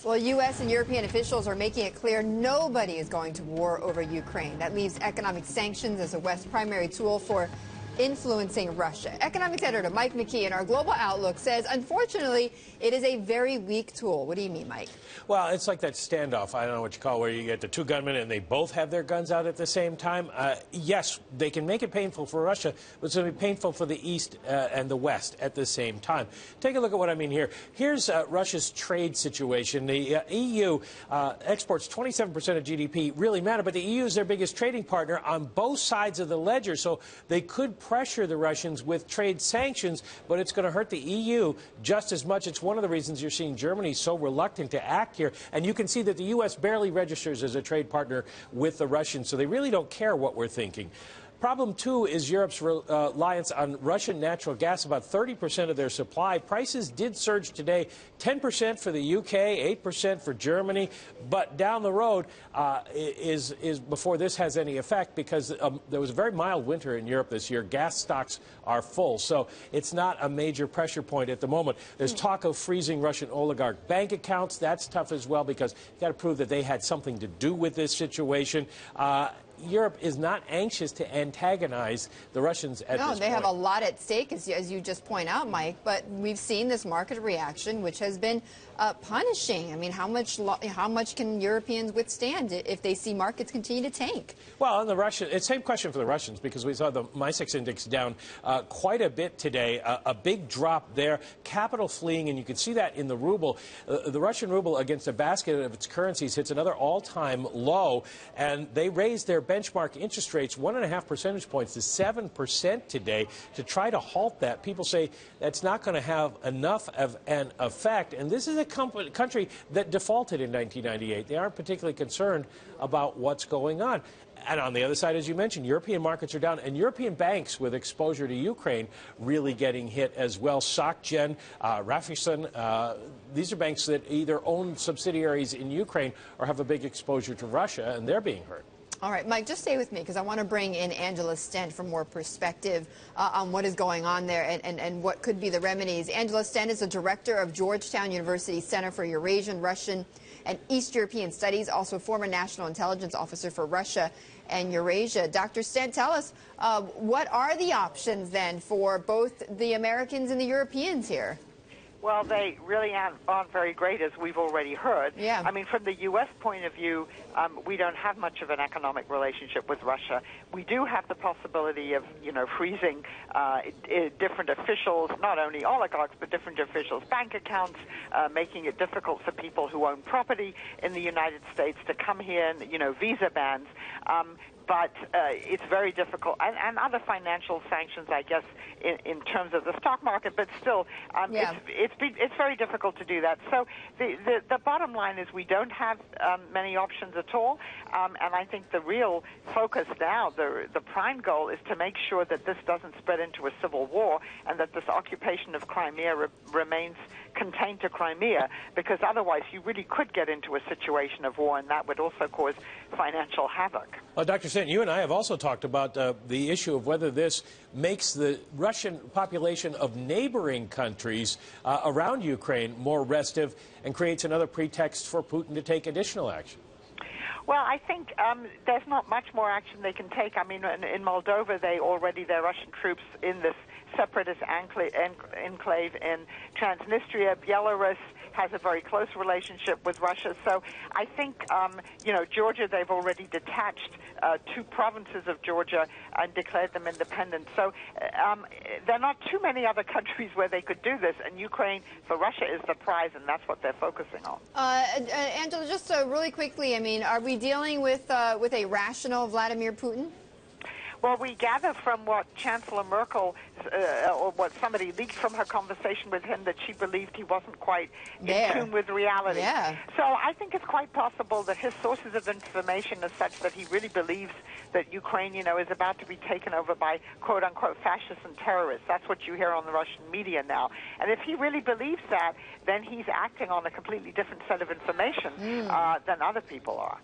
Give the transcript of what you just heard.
Well, U.S. and European officials are making it clear nobody is going to war over Ukraine. That leaves economic sanctions as the West's primary tool for influencing Russia. Economics editor Mike McKee in our Global Outlook says, unfortunately, it is a very weak tool. What do you mean, Mike? Well, it's like that standoff, I don't know what you call it, where you get the two gunmen and they both have their guns out at the same time. Yes, they can make it painful for Russia, but it's going to be painful for the East and the West at the same time. Take a look at what I mean here. Here's Russia's trade situation. The EU exports 27% of GDP, really matter, but the EU is their biggest trading partner on both sides of the ledger, so they could pressure the Russians with trade sanctions, but it's going to hurt the EU just as much. It's one of the reasons you're seeing Germany so reluctant to act here. And you can see that the U.S. barely registers as a trade partner with the Russians, so they really don't care what we're thinking. Problem two is Europe's reliance on Russian natural gas, about 30% of their supply. Prices did surge today, 10% for the UK, 8% for Germany. But down the road is before this has any effect, because there was a very mild winter in Europe this year. Gas stocks are full, so it's not a major pressure point at the moment. There's talk of freezing Russian oligarch bank accounts. That's tough as well, because you've got to prove that they had something to do with this situation. Europe is not anxious to antagonize the Russians at this point. No, they have a lot at stake, as you just point out, Mike. But we've seen this market reaction, which has been punishing. I mean, how much can Europeans withstand if they see markets continue to tank? Well, on the Russian, it's the same question for the Russians, because we saw the MySex index down quite a bit today, a big drop there, capital fleeing, and you can see that in the ruble. The Russian ruble against a basket of its currencies hits another all-time low, and they raised their benchmark interest rates 1.5 percentage points to 7% today to try to halt that. People say that's not going to have enough of an effect, and this is a country that defaulted in 1998. They aren't particularly concerned about what's going on. And on the other side, as you mentioned, European markets are down, and European banks with exposure to Ukraine really getting hit as well. SocGen, Raiffeisen, these are banks that either own subsidiaries in Ukraine or have a big exposure to Russia, and they're being hurt. All right, Mike, just stay with me, because I want to bring in Angela Stent for more perspective on what is going on there and what could be the remedies. Angela Stent is the director of Georgetown University Center for Eurasian, Russian, and East European Studies, also former National Intelligence Officer for Russia and Eurasia. Dr. Stent, tell us, what are the options then for both the Americans and the Europeans here? Well, they really aren't very great, as we've already heard. Yeah. I mean, from the U.S. point of view, we don't have much of an economic relationship with Russia. We do have the possibility of, freezing different officials, not only oligarchs, but different officials' bank accounts, making it difficult for people who own property in the United States to come here, and, visa bans. But it's very difficult, and other financial sanctions, I guess, in terms of the stock market. But still, it's very difficult to do that. So the bottom line is we don't have many options at all, and I think the real focus now, the prime goal, is to make sure that this doesn't spread into a civil war, and that this occupation of Crimea remains contained to Crimea, because otherwise you really could get into a situation of war, and that would also cause financial havoc. Well, Dr. Stent, you and I have also talked about the issue of whether this makes the Russian population of neighboring countries around Ukraine more restive and creates another pretext for Putin to take additional action. Well, I think there's not much more action they can take. I mean, in Moldova, their Russian troops in this separatist enclave in Transnistria. Belarus has a very close relationship with Russia. So I think, Georgia, they've already detached 2 provinces of Georgia and declared them independent. So there are not too many other countries where they could do this, and Ukraine, for Russia, is the prize, and that's what they're focusing on. Angela, just really quickly, I mean, are we dealing with a rational Vladimir Putin? Well, we gather from what Chancellor Merkel, or what somebody leaked from her conversation with him, that she believed he wasn't quite in tune with reality. Yeah. So I think it's quite possible that his sources of information are such that he really believes that Ukraine, is about to be taken over by quote-unquote fascists and terrorists. That's what you hear on the Russian media now. And if he really believes that, then he's acting on a completely different set of information than other people are.